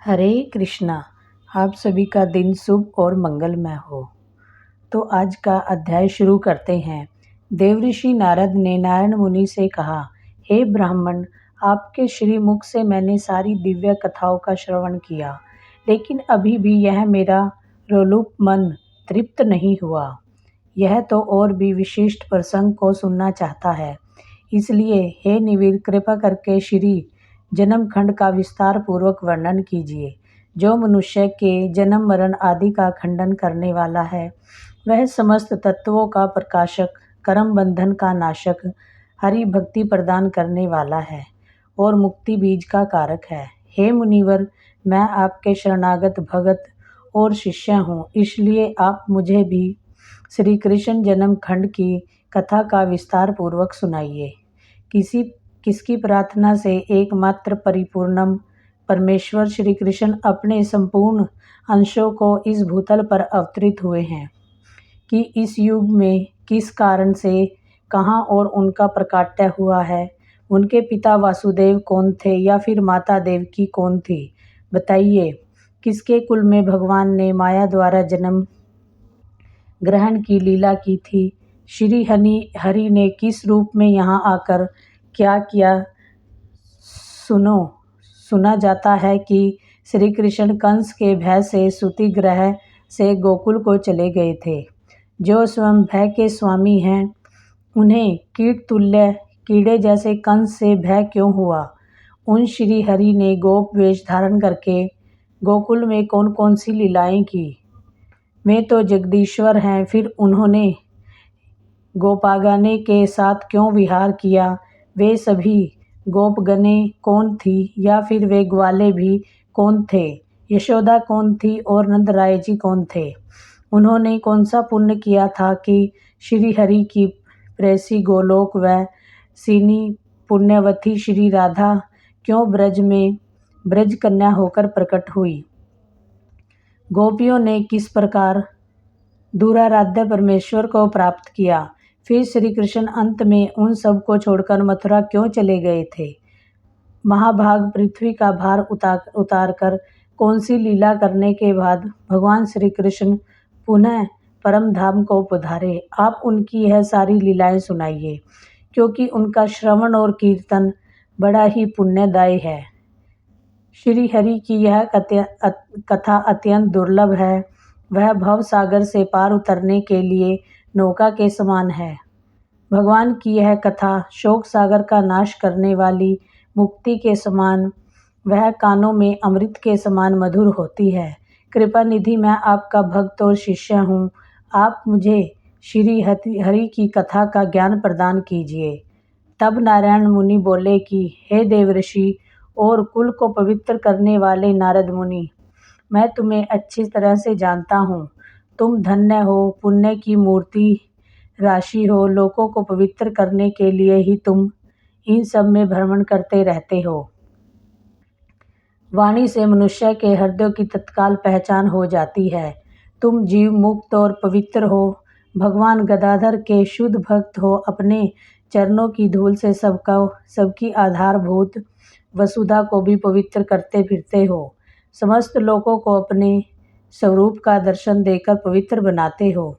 हरे कृष्णा। आप सभी का दिन शुभ और मंगलमय हो। तो आज का अध्याय शुरू करते हैं। देवऋषि नारद ने नारायण मुनि से कहा, हे ब्राह्मण, आपके श्री मुख से मैंने सारी दिव्य कथाओं का श्रवण किया, लेकिन अभी भी यह मेरा लोलुप मन तृप्त नहीं हुआ। यह तो और भी विशिष्ट प्रसंग को सुनना चाहता है। इसलिए हे निवीर, कृपा करके श्री जन्म खंड का विस्तार पूर्वक वर्णन कीजिए, जो मनुष्य के जन्म मरण आदि का खंडन करने वाला है। वह समस्त तत्वों का प्रकाशक, कर्म बंधन का नाशक, हरि भक्ति प्रदान करने वाला है और मुक्ति बीज का कारक है। हे मुनिवर, मैं आपके शरणागत भगत और शिष्य हूँ, इसलिए आप मुझे भी श्री कृष्ण जन्म खंड की कथा का विस्तार पूर्वक सुनाइए। किसकी प्रार्थना से एकमात्र परिपूर्णम परमेश्वर श्री कृष्ण अपने संपूर्ण अंशों को इस भूतल पर अवतरित हुए हैं कि इस युग में किस कारण से, कहाँ और उनका प्रकाट्य हुआ है। उनके पिता वासुदेव कौन थे या फिर माता देवकी कौन थी? बताइए, किसके कुल में भगवान ने माया द्वारा जन्म ग्रहण की लीला की थी? श्री हरि ने किस रूप में यहाँ आकर क्या किया? सुना जाता है कि श्री कृष्ण कंस के भय से सूति ग्रह से गोकुल को चले गए थे। जो स्वयं भय के स्वामी हैं, उन्हें कीट तुल्य कीड़े जैसे कंस से भय क्यों हुआ? उन श्री हरि ने गोप वेश धारण करके गोकुल में कौन कौन सी लीलाएं की? वे तो जगदीश्वर हैं, फिर उन्होंने गोपागने के साथ क्यों विहार किया? वे सभी गोपगणे कौन थी या फिर वे ग्वाले भी कौन थे? यशोदा कौन थी और नंदराय जी कौन थे? उन्होंने कौन सा पुण्य किया था कि श्री हरि की प्रेसी गोलोक व सीनी पुण्यवती श्री राधा क्यों ब्रज में ब्रज कन्या होकर प्रकट हुई? गोपियों ने किस प्रकार दूराराध्य परमेश्वर को प्राप्त किया? फिर श्री कृष्ण अंत में उन सब को छोड़कर मथुरा क्यों चले गए थे? महाभाग पृथ्वी का भार उतार कर कौन सी लीला करने के बाद भगवान श्री कृष्ण पुनः परम धाम को पधारे? आप उनकी यह सारी लीलाएं सुनाइए, क्योंकि उनका श्रवण और कीर्तन बड़ा ही पुण्यदायी है। श्री हरि की यह कथा अत्यंत दुर्लभ है। वह भव सागर से पार उतरने के लिए नौका के समान है। भगवान की यह कथा शोक सागर का नाश करने वाली मुक्ति के समान, वह कानों में अमृत के समान मधुर होती है। कृपा निधि, मैं आपका भक्त और शिष्य हूँ। आप मुझे श्री हरि की कथा का ज्ञान प्रदान कीजिए। तब नारायण मुनि बोले कि हे देवऋषि और कुल को पवित्र करने वाले नारद मुनि, मैं तुम्हें अच्छी तरह से जानता हूँ। तुम धन्य हो, पुण्य की मूर्ति राशि हो। लोगों को पवित्र करने के लिए ही तुम इन सब में भ्रमण करते रहते हो। वाणी से मनुष्य के हृदय की तत्काल पहचान हो जाती है। तुम जीव मुक्त और पवित्र हो। भगवान गदाधर के शुद्ध भक्त हो। अपने चरणों की धूल से सबकी आधारभूत वसुधा को भी पवित्र करते फिरते हो। समस्त लोगों को अपने स्वरूप का दर्शन देकर पवित्र बनाते हो।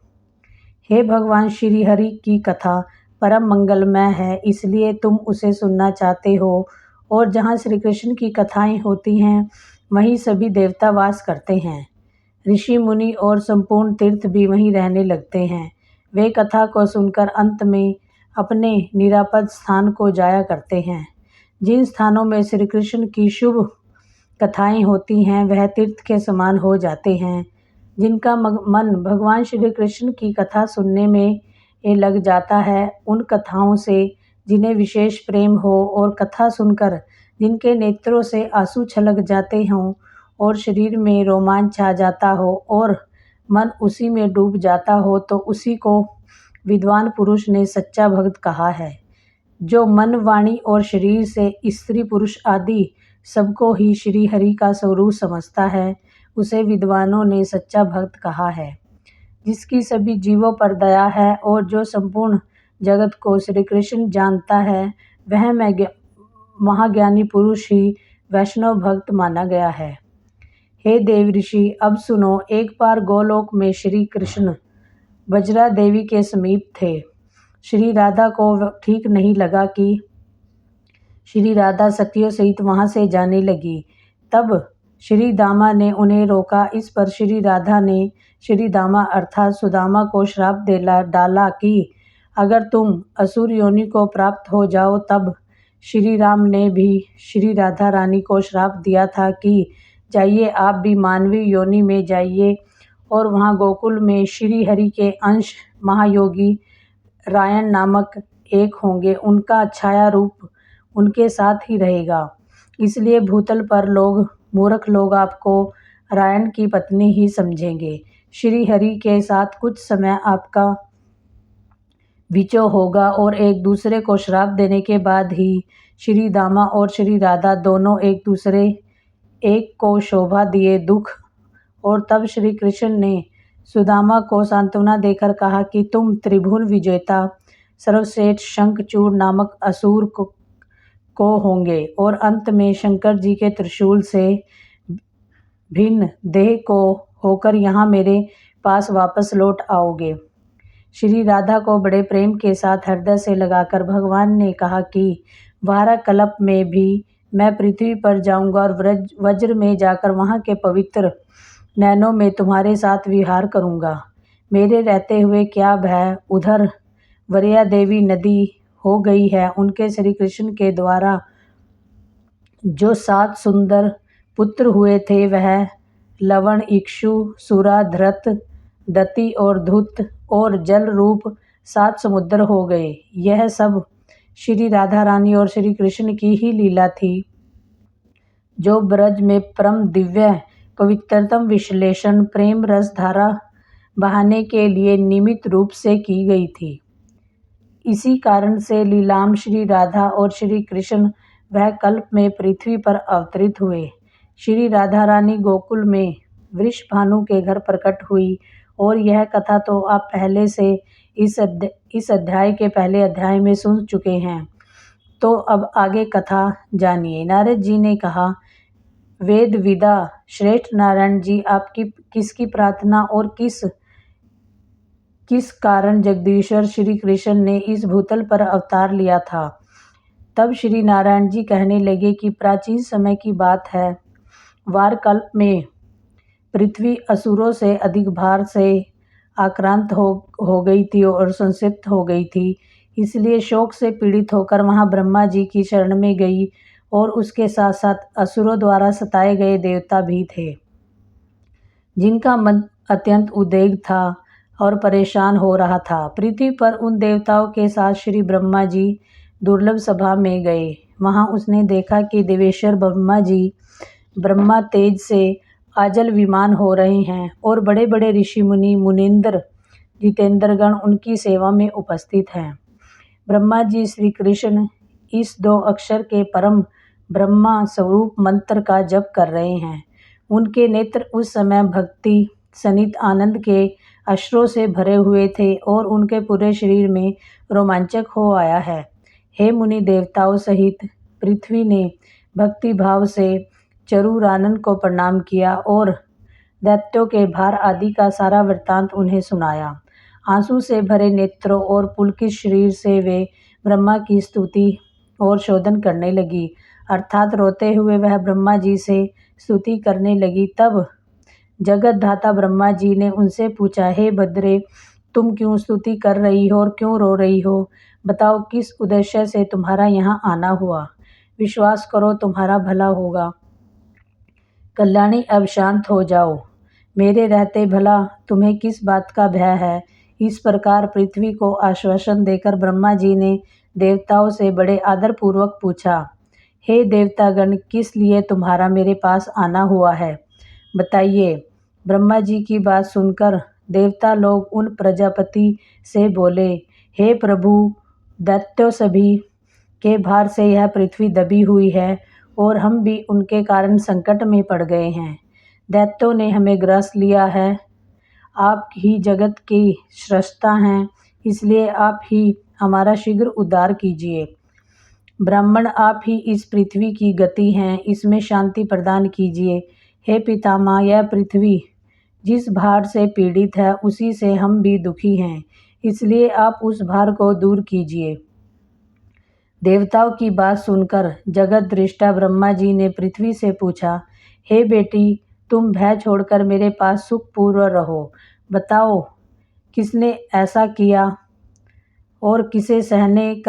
हे भगवान, श्री हरि की कथा परम मंगलमय है, इसलिए तुम उसे सुनना चाहते हो। और जहाँ श्री कृष्ण की कथाएं होती हैं, वहीं सभी देवता वास करते हैं। ऋषि मुनि और संपूर्ण तीर्थ भी वहीं रहने लगते हैं। वे कथा को सुनकर अंत में अपने निरापद स्थान को जाया करते हैं। जिन स्थानों में श्री कृष्ण की शुभ कथाएं होती हैं, वह तीर्थ के समान हो जाते हैं। जिनका मन भगवान श्री कृष्ण की कथा सुनने में लग जाता है, उन कथाओं से जिन्हें विशेष प्रेम हो और कथा सुनकर जिनके नेत्रों से आंसू छलक जाते हों और शरीर में रोमांच आ जाता हो और मन उसी में डूब जाता हो, तो उसी को विद्वान पुरुष ने सच्चा भक्त कहा है। जो मन, वाणी और शरीर से स्त्री पुरुष आदि सबको ही श्री हरि का स्वरूप समझता है, उसे विद्वानों ने सच्चा भक्त कहा है। जिसकी सभी जीवों पर दया है और जो संपूर्ण जगत को श्री कृष्ण जानता है, वह महाज्ञानी पुरुष ही वैष्णव भक्त माना गया है। हे देव ऋषि, अब सुनो। एक बार गोलोक में श्री कृष्ण वज्रा देवी के समीप थे। श्री राधा को ठीक नहीं लगा कि श्री राधा सखियों सहित वहां से जाने लगी। तब श्री दामा ने उन्हें रोका। इस पर श्री राधा ने श्री दामा अर्थात सुदामा को श्राप डाला कि अगर तुम असुर योनि को प्राप्त हो जाओ। तब श्री राम ने भी श्री राधा रानी को श्राप दिया था कि जाइए, आप भी मानवीय योनि में जाइए और वहाँ गोकुल में श्री हरि के अंश महायोगी रायण नामक एक होंगे। उनका छाया रूप उनके साथ ही रहेगा। इसलिए भूतल पर मूर्ख लोग आपको रायण की पत्नी ही समझेंगे। श्री हरि के साथ कुछ समय आपका विचो होगा और एक दूसरे को श्राप देने के बाद ही श्री दामा और श्री राधा दोनों एक को शोभा दिए दुख। और तब श्री कृष्ण ने सुदामा को सांत्वना देकर कहा कि तुम त्रिभुवन विजेता सर्वश्रेष्ठ शंखचूड़ नामक असुर को होंगे और अंत में शंकर जी के त्रिशूल से भिन्न देह को होकर यहाँ मेरे पास वापस लौट आओगे। श्री राधा को बड़े प्रेम के साथ हृदय से लगाकर भगवान ने कहा कि वारा कल्प में भी मैं पृथ्वी पर जाऊंगा और वज्र में जाकर वहाँ के पवित्र नैनों में तुम्हारे साथ विहार करूंगा। मेरे रहते हुए क्या भय। उधर वरिया देवी नदी हो गई है। उनके श्री कृष्ण के द्वारा जो 7 सुंदर पुत्र हुए थे वह लवण, इक्षु, सुरा, धृत, दति और धुत और जल रूप 7 समुद्र हो गए। यह सब श्री राधा रानी और श्री कृष्ण की ही लीला थी, जो ब्रज में परम दिव्य पवित्रतम विश्लेषण प्रेम रस धारा बहाने के लिए निमित्त रूप से की गई थी। इसी कारण से लीलाम श्री राधा और श्री कृष्ण वह कल्प में पृथ्वी पर अवतरित हुए। श्री राधा रानी गोकुल में वृषभानु के घर प्रकट हुई और यह कथा तो आप पहले से इस अध्याय के पहले अध्याय में सुन चुके हैं। तो अब आगे कथा जानिए। नारद जी ने कहा, वेद विदा श्रेष्ठ नारायण जी, आपकी किसकी प्रार्थना और किस कारण जगदीश्वर श्री कृष्ण ने इस भूतल पर अवतार लिया था। तब श्री नारायण जी कहने लगे कि प्राचीन समय की बात है। वार कल्प में पृथ्वी असुरों से अधिक भार से आक्रांत हो गई थी और संसिप्त हो गई थी। इसलिए शोक से पीड़ित होकर वहां ब्रह्मा जी की शरण में गई और उसके साथ साथ असुरों द्वारा सताए गए देवता भी थे, जिनका मन अत्यंत उद्वेग था और परेशान हो रहा था। पृथ्वी पर उन देवताओं के साथ श्री ब्रह्मा जी दुर्लभ सभा में गए। वहां उसने देखा कि देवेश्वर ब्रह्मा जी ब्रह्मा तेज से आजल विमान हो रहे हैं और बड़े बड़े ऋषि मुनि मुनिंद्र जितेंद्रगण उनकी सेवा में उपस्थित हैं। ब्रह्मा जी श्री कृष्ण इस 2 अक्षर के परम ब्रह्मा स्वरूप मंत्र का जप कर रहे हैं। उनके नेत्र उस समय भक्ति सनित आनंद के अश्रों से भरे हुए थे और उनके पूरे शरीर में रोमांचक हो आया है। हे मुनि देवताओं सहित पृथ्वी ने भक्ति भाव से चरुरानन को प्रणाम किया और दैत्यों के भार आदि का सारा वृत्तांत उन्हें सुनाया। आंसू से भरे नेत्रों और पुलकित शरीर से वे ब्रह्मा की स्तुति और शोधन करने लगी, अर्थात रोते हुए वह ब्रह्मा जी से स्तुति करने लगी। तब जगत धाता ब्रह्मा जी ने उनसे पूछा, हे भद्रे, तुम क्यों स्तुति कर रही हो और क्यों रो रही हो? बताओ, किस उद्देश्य से तुम्हारा यहाँ आना हुआ? विश्वास करो, तुम्हारा भला होगा। कल्याणी, अब शांत हो जाओ। मेरे रहते भला तुम्हें किस बात का भय है? इस प्रकार पृथ्वी को आश्वासन देकर ब्रह्मा जी ने देवताओं से बड़े आदरपूर्वक पूछा, हे देवतागण, किस लिए तुम्हारा मेरे पास आना हुआ है? बताइए। ब्रह्मा जी की बात सुनकर देवता लोग उन प्रजापति से बोले, हे प्रभु, दैत्यों सभी के भार से यह पृथ्वी दबी हुई है और हम भी उनके कारण संकट में पड़ गए हैं। दैत्यों ने हमें ग्रास लिया है। आप ही जगत की स्रष्टा हैं, इसलिए आप ही हमारा शीघ्र उद्धार कीजिए। ब्राह्मण, आप ही इस पृथ्वी की गति हैं, इसमें शांति प्रदान कीजिए। हे पितामह, यह पृथ्वी जिस भार से पीड़ित है उसी से हम भी दुखी हैं, इसलिए आप उस भार को दूर कीजिए। देवताओं की बात सुनकर जगत दृष्टा ब्रह्मा जी ने पृथ्वी से पूछा, हे बेटी, तुम भय छोड़कर मेरे पास सुखपूर्व रहो। बताओ, किसने ऐसा किया और किसे सहन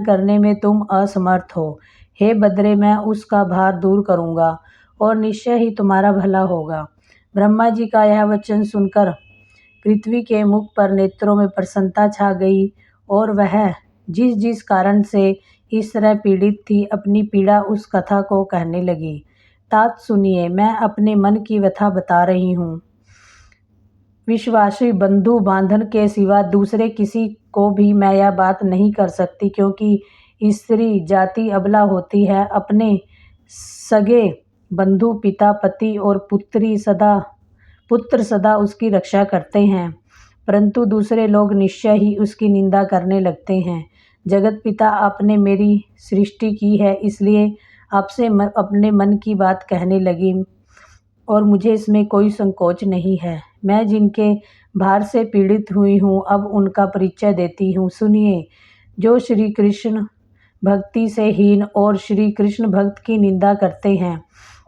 करने में तुम असमर्थ हो। हे बद्रे, मैं उसका भार दूर करूँगा और निश्चय ही तुम्हारा भला होगा। ब्रह्मा जी का यह वचन सुनकर पृथ्वी के मुख पर नेत्रों में प्रसन्नता छा गई और वह जिस जिस कारण से इस तरह पीड़ित थी, अपनी पीड़ा उस कथा को कहने लगी। तात सुनिए, मैं अपने मन की व्यथा बता रही हूँ। विश्वासी बंधु बांधन के सिवा दूसरे किसी को भी मैं यह बात नहीं कर सकती, क्योंकि स्त्री जाति अबला होती है। अपने सगे बंधु, पिता, पति और पुत्र सदा उसकी रक्षा करते हैं, परंतु दूसरे लोग निश्चय ही उसकी निंदा करने लगते हैं। जगत पिता, आपने मेरी सृष्टि की है, इसलिए आपसे अपने मन की बात कहने लगी और मुझे इसमें कोई संकोच नहीं है। मैं जिनके भार से पीड़ित हुई हूँ, अब उनका परिचय देती हूँ। सुनिए, जो श्री कृष्ण भक्ति से हीन और श्री कृष्ण भक्त की निंदा करते हैं,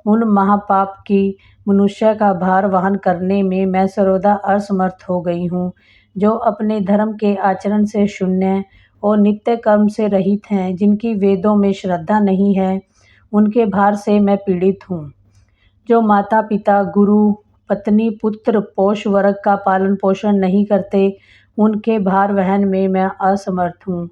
उन महापाप की मनुष्य का भार वहन करने में मैं सर्वदा असमर्थ हो गई हूँ। जो अपने धर्म के आचरण से शून्य और नित्य कर्म से रहित हैं, जिनकी वेदों में श्रद्धा नहीं है, उनके भार से मैं पीड़ित हूँ। जो माता पिता, गुरु, पत्नी, पुत्र, पोष वर्ग का पालन पोषण नहीं करते, उनके भार वहन में मैं असमर्थ हूँ।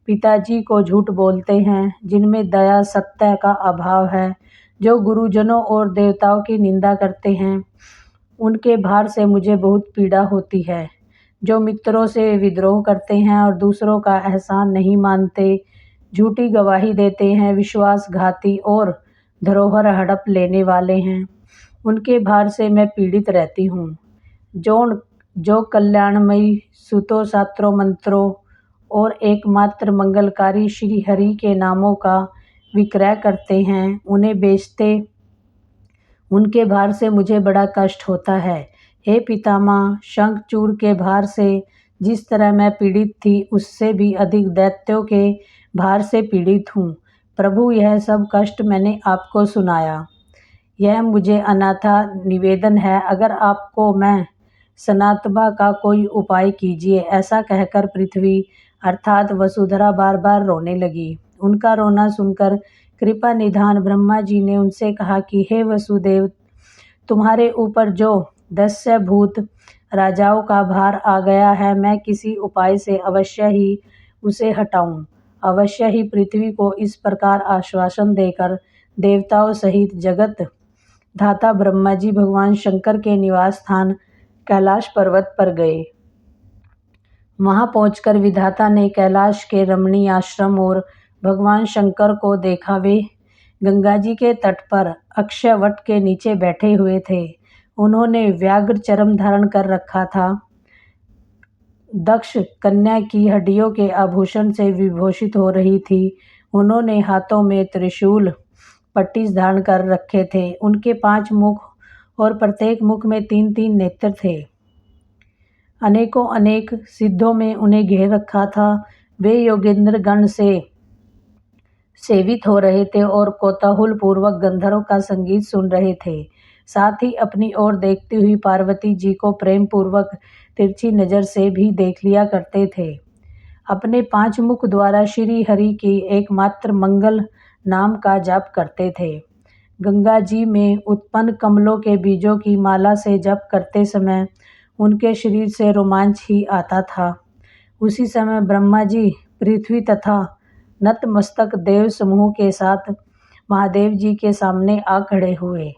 पिताजी को झूठ बोलते हैं, जिनमें दया सत्य का अभाव है, जो गुरुजनों और देवताओं की निंदा करते हैं, उनके भार से मुझे बहुत पीड़ा होती है। जो मित्रों से विद्रोह करते हैं और दूसरों का एहसान नहीं मानते, झूठी गवाही देते हैं, विश्वासघाती और धरोहर हड़प लेने वाले हैं, उनके भार से मैं पीड़ित रहती हूँ। जो कल्याणमयी सुतों शास्त्रों मंत्रों और एकमात्र मंगलकारी श्री हरि के नामों का विक्रय करते हैं, उन्हें बेचते, उनके भार से मुझे बड़ा कष्ट होता है। हे पितामह, शंखचूड़ के भार से जिस तरह मैं पीड़ित थी, उससे भी अधिक दैत्यों के भार से पीड़ित हूँ। प्रभु, यह सब कष्ट मैंने आपको सुनाया, यह मुझे अनाथा निवेदन है। अगर आपको मैं सनातबा का कोई उपाय कीजिए। ऐसा कहकर पृथ्वी अर्थात वसुधरा बार बार रोने लगी। उनका रोना सुनकर कृपा निधान ब्रह्मा जी ने उनसे कहा कि हे वसुदेव, तुम्हारे ऊपर जो दस्यु भूत राजाओं का भार आ गया है, मैं किसी उपाय से अवश्य ही उसे हटाऊं। अवश्य ही पृथ्वी को इस प्रकार आश्वासन देकर देवताओं सहित जगत धाता ब्रह्मा जी भगवान शंकर के निवास स्थान कैलाश पर्वत पर गए। वहां पहुंचकर विधाता ने कैलाश के रमणीय आश्रम और भगवान शंकर को देखा। वे गंगा जी के तट पर अक्षय वट के नीचे बैठे हुए थे। उन्होंने व्याघ्र चर्म धारण कर रखा था। दक्ष कन्या की हड्डियों के आभूषण से विभूषित हो रही थी। उन्होंने हाथों में त्रिशूल पट्टिस धारण कर रखे थे। उनके 5 मुख और प्रत्येक मुख में 3-3 नेत्र थे। अनेकों अनेक सिद्धों में उन्हें घेर रखा था। वे योगेंद्र गण से सेवित हो रहे थे और कौतूहल पूर्वक गंधर्व का संगीत सुन रहे थे। साथ ही अपनी ओर देखती हुई पार्वती जी को प्रेम पूर्वक तिरछी नजर से भी देख लिया करते थे। अपने 5 मुख द्वारा श्री हरि की एकमात्र मंगल नाम का जाप करते थे। गंगा जी में उत्पन्न कमलों के बीजों की माला से जप करते समय उनके शरीर से रोमांच ही आता था। उसी समय ब्रह्मा जी पृथ्वी तथा नतमस्तक देव समूह के साथ महादेव जी के सामने आ खड़े हुए।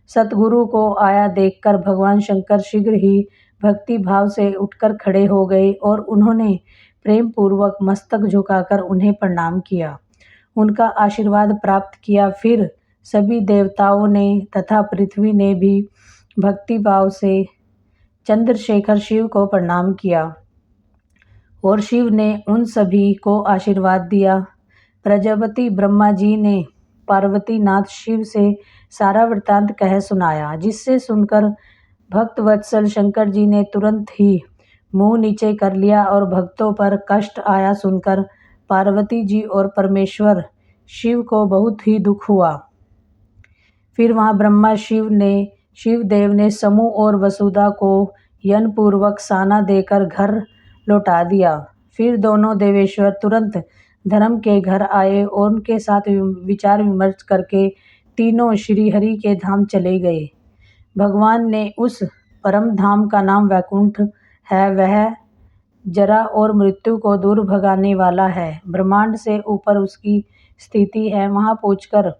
सतगुरु को आया देखकर भगवान शंकर शीघ्र ही भक्ति भाव से उठकर खड़े हो गए और उन्होंने प्रेम पूर्वक मस्तक झुकाकर उन्हें प्रणाम किया, उनका आशीर्वाद प्राप्त किया। फिर सभी देवताओं ने तथा पृथ्वी ने भी भक्ति भाव से चंद्रशेखर शिव को प्रणाम किया और शिव ने उन सभी को आशीर्वाद दिया। प्रजापति ब्रह्मा जी ने पार्वती नाथ शिव से सारा वृत्तांत कह सुनाया, जिससे सुनकर भक्त वत्सल शंकर जी ने तुरंत ही मुंह नीचे कर लिया और भक्तों पर कष्ट आया सुनकर पार्वती जी और परमेश्वर शिव को बहुत ही दुख हुआ। फिर वहाँ ब्रह्मा शिवदेव ने समूह और वसुधा को यन पूर्वक साना देकर घर लौटा दिया। फिर दोनों देवेश्वर तुरंत धर्म के घर आए और उनके साथ विचार विमर्श करके तीनों श्री हरि के धाम चले गए। भगवान ने उस परम धाम का नाम वैकुंठ है, वह जरा और मृत्यु को दूर भगाने वाला है। ब्रह्मांड से ऊपर उसकी स्थिति है। वहाँ पहुंचकर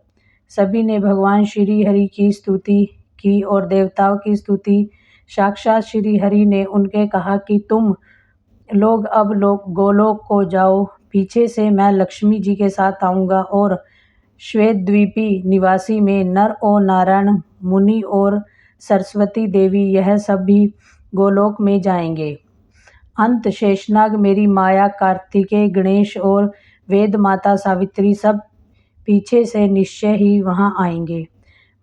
सभी ने भगवान श्री हरि की स्तुति की और देवताओं की स्तुति। साक्षात श्री हरि ने उनके कहा कि तुम लोग अब गोलोक को जाओ, पीछे से मैं लक्ष्मी जी के साथ आऊँगा और श्वेत द्वीपी निवासी में नर और नारायण मुनि और सरस्वती देवी यह सब भी गोलोक में जाएंगे। अंत शेषनाग मेरी माया कार्तिकेय गणेश और वेद माता सावित्री सब पीछे से निश्चय ही वहाँ आएंगे।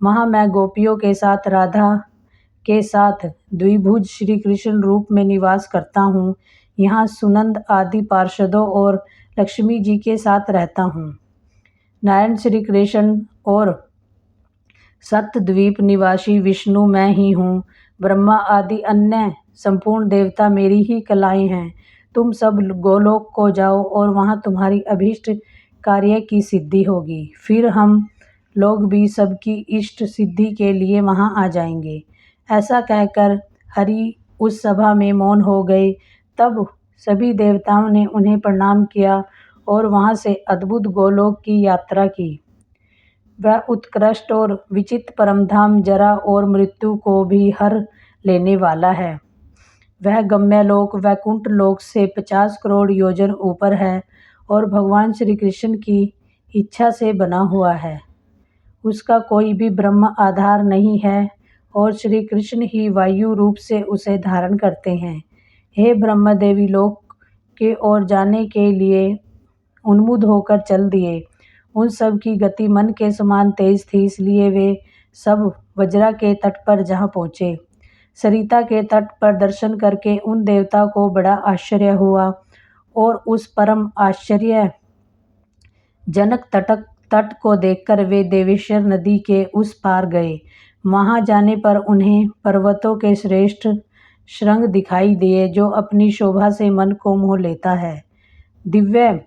वहाँ मैं गोपियों के साथ राधा के साथ द्विभुज श्री कृष्ण रूप में निवास करता हूँ। यहाँ सुनंद आदि पार्षदों और लक्ष्मी जी के साथ रहता हूँ। नारायण श्री कृष्ण और सप्तद्वीप निवासी विष्णु मैं ही हूँ। ब्रह्मा आदि अन्य संपूर्ण देवता मेरी ही कलाएं हैं। तुम सब गोलोक को जाओ और वहाँ तुम्हारी अभीष्ट कार्य की सिद्धि होगी। फिर हम लोग भी सबकी इष्ट सिद्धि के लिए वहाँ आ जाएंगे। ऐसा कहकर हरि उस सभा में मौन हो गए। तब सभी देवताओं ने उन्हें प्रणाम किया और वहाँ से अद्भुत गोलोक की यात्रा की। वह उत्कृष्ट और विचित्र परमधाम जरा और मृत्यु को भी हर लेने वाला है। वह गम्यलोक वैकुंठ लोक से 50 करोड़ योजन ऊपर है और भगवान श्री कृष्ण की इच्छा से बना हुआ है। उसका कोई भी ब्रह्म आधार नहीं है और श्री कृष्ण ही वायु रूप से उसे धारण करते हैं। हे ब्रह्म देवी लोक के ओर जाने के लिए उन्मुख होकर चल दिए। उन सब की गति मन के समान तेज थी, इसलिए वे सब वज्रा के तट पर जहाँ पहुँचे। सरिता के तट पर दर्शन करके उन देवता को बड़ा आश्चर्य हुआ और उस परम आश्चर्य जनक तट को देखकर वे देवेश्वर नदी के उस पार गए। वहाँ जाने पर उन्हें पर्वतों के श्रेष्ठ श्रृंग दिखाई दिए, जो अपनी शोभा से मन को मोह लेता है। दिव्य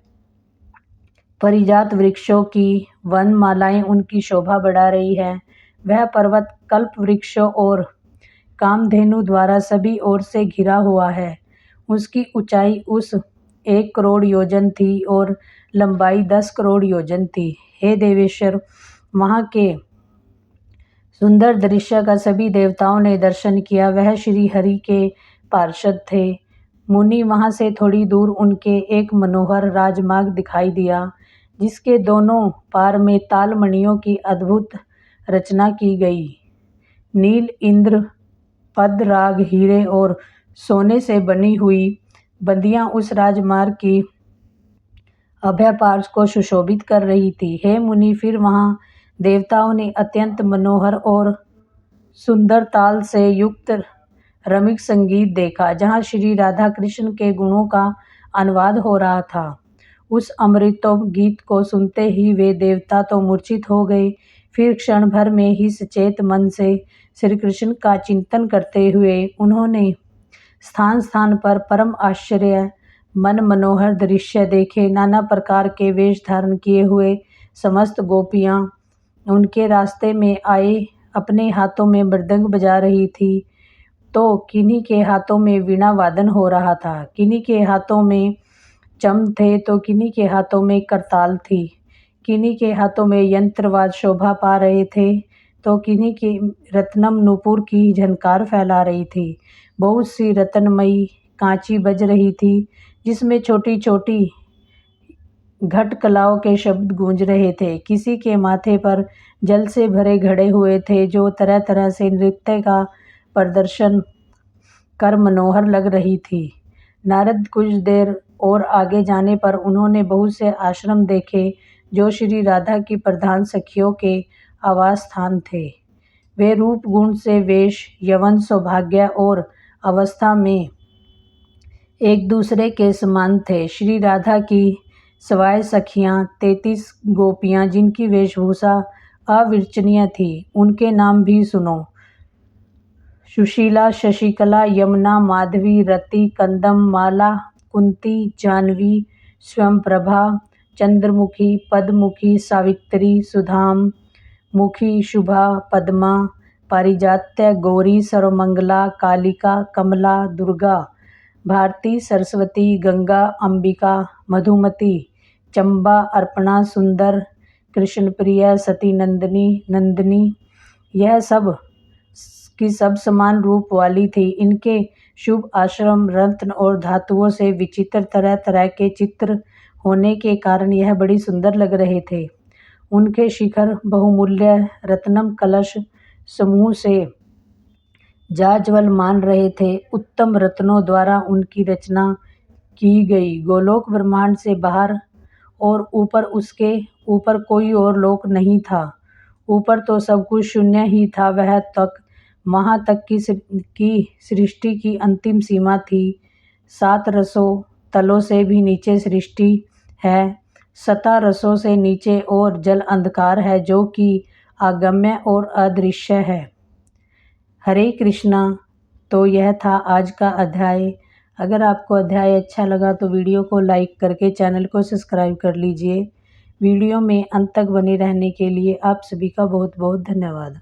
परिजात वृक्षों की वन मालाएं उनकी शोभा बढ़ा रही है। वह पर्वत कल्प वृक्षों और कामधेनु द्वारा सभी ओर से घिरा हुआ है। उसकी ऊंचाई 1 करोड़ योजन थी और लंबाई 10 करोड़ योजन थी। हे देवेश्वर, वहाँ के सुंदर दृश्य का सभी देवताओं ने दर्शन किया। वह श्री हरि के पार्षद थे। मुनि वहाँ से थोड़ी दूर उनके एक मनोहर राजमार्ग दिखाई दिया, जिसके दोनों पार में तालमणियों की अद्भुत रचना की गई। नील इंद्र पद राग हीरे और सोने से बनी हुई बंदियां उस राजमार्ग की अभय पार्श को सुशोभित कर रही थी। हे मुनि, फिर वहाँ देवताओं ने अत्यंत मनोहर और सुंदर ताल से युक्त रमिक संगीत देखा, जहाँ श्री राधा कृष्ण के गुणों का अनुवाद हो रहा था। उस अमृतों गीत को सुनते ही वे देवता तो मूर्छित हो गए। फिर क्षण भर में ही सचेत मन से श्री कृष्ण का चिंतन करते हुए उन्होंने स्थान स्थान पर परम आश्चर्य मन मनोहर दृश्य देखे। नाना प्रकार के वेश धारण किए हुए समस्त गोपियाँ उनके रास्ते में आए अपने हाथों में मृदंग बजा रही थी, तो किन्हीं के हाथों में वीणा वादन हो रहा था, किन्हीं के हाथों में चम थे तो किन्हीं के हाथों में करताल थी, किन्हीं के हाथों में यंत्रवाद शोभा पा रहे थे तो किन्हीं की रत्नम नूपुर की झनकार फैला रही थी। बहुत सी रत्नमयी कांची बज रही थी, जिसमें छोटी छोटी घट कलाओं के शब्द गूंज रहे थे। किसी के माथे पर जल से भरे घड़े हुए थे, जो तरह तरह से नृत्य का प्रदर्शन कर मनोहर लग रही थी। नारद कुछ देर और आगे जाने पर उन्होंने बहुत से आश्रम देखे, जो श्री राधा की प्रधान सखियों के आवास स्थान थे। वे रूप गुण से वेश, यौवन, सौभाग्य और अवस्था में एक दूसरे के समान थे। श्री राधा की सवाय सखियां 33 गोपियां जिनकी वेशभूषा अविर्चनीय थी, उनके नाम भी सुनो। सुशीला, शशिकला, यमुना, माधवी, रति, कंदम, माला, कुंती, जानवी, स्वयंप्रभा, चंद्रमुखी, पद्ममुखी, सावित्री, सुधाम मुखी, शुभा, पद्मा, पारिजात्य, गौरी, सर्वमंगला, कालिका, कमला, दुर्गा, भारती, सरस्वती, गंगा, अंबिका, मधुमती, चंबा, अर्पणा, सुंदर, कृष्णप्रिया, सती, नंदिनी, नंदिनी, यह सब की सब समान रूप वाली थी। इनके शुभ आश्रम रत्न और धातुओं से विचित्र तरह तरह के चित्र होने के कारण यह बड़ी सुंदर लग रहे थे। उनके शिखर बहुमूल्य रत्नम कलश समूह से जाज्वल मान रहे थे। उत्तम रत्नों द्वारा उनकी रचना की गई। गोलोक ब्रह्मांड से बाहर और ऊपर, उसके ऊपर कोई और लोक नहीं था। ऊपर तो सब कुछ शून्य ही था। वह तक वहाँ तक की सृष्टि की अंतिम सीमा थी। 7 रसों तलों से भी नीचे सृष्टि है। 7 रसों से नीचे और जल अंधकार है, जो कि अगम्य और अदृश्य है। हरे कृष्णा। तो यह था आज का अध्याय। अगर आपको अध्याय अच्छा लगा तो वीडियो को लाइक करके चैनल को सब्सक्राइब कर लीजिए। वीडियो में अंत तक बने रहने के लिए आप सभी का बहुत बहुत धन्यवाद।